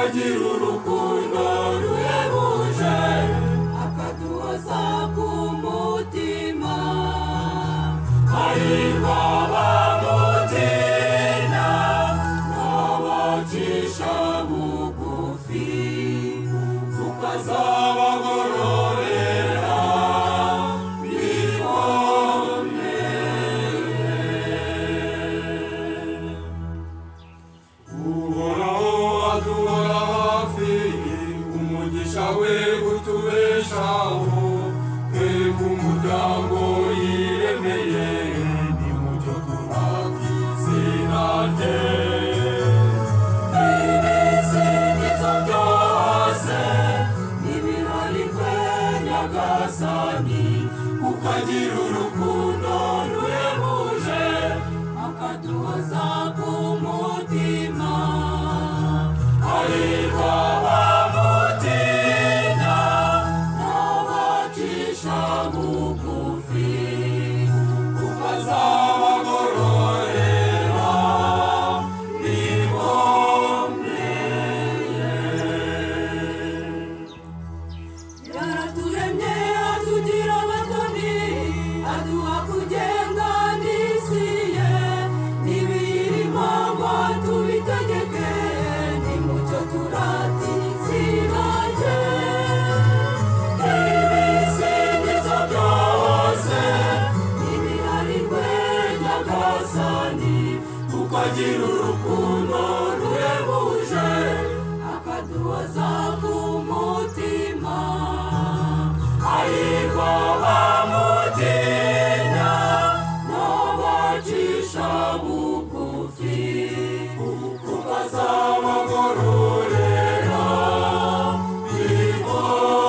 ukagira urukundo ruhebuje, akaduhoza ku mutima. Hahirwa abamutinya n'abacisha bugufi, kuko azabagororera we kutubeshaho, twebwe umuryango yiremeye, nimucyo turata izina rye. Ibisingizo byose nibiharirwe Nyagasani, ukagira urukundo ruhebuje, akaduhoza ku mutima. Hahirwa bugufi, kuko azabagororera biboneye. Yaraturemye atugira abatoni, aduha kugenga n'isi ye, n'ibiyirimo ngo tubitegeke, nimucyo turata izina rye. Ukagira urukundo ruhebuje, akaduhoza ku mutima. Hahirwa abamutinya n'abacisha bugufi, kuko azabagororera biboneye.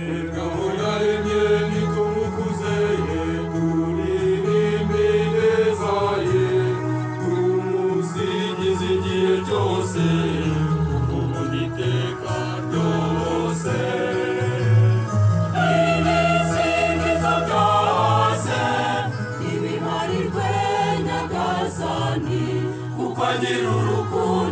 Ingabo yaremye cyose, umugiteka ryose. Ibisingizo byose nibiharirwe Nyagasani, kuko agira urukundo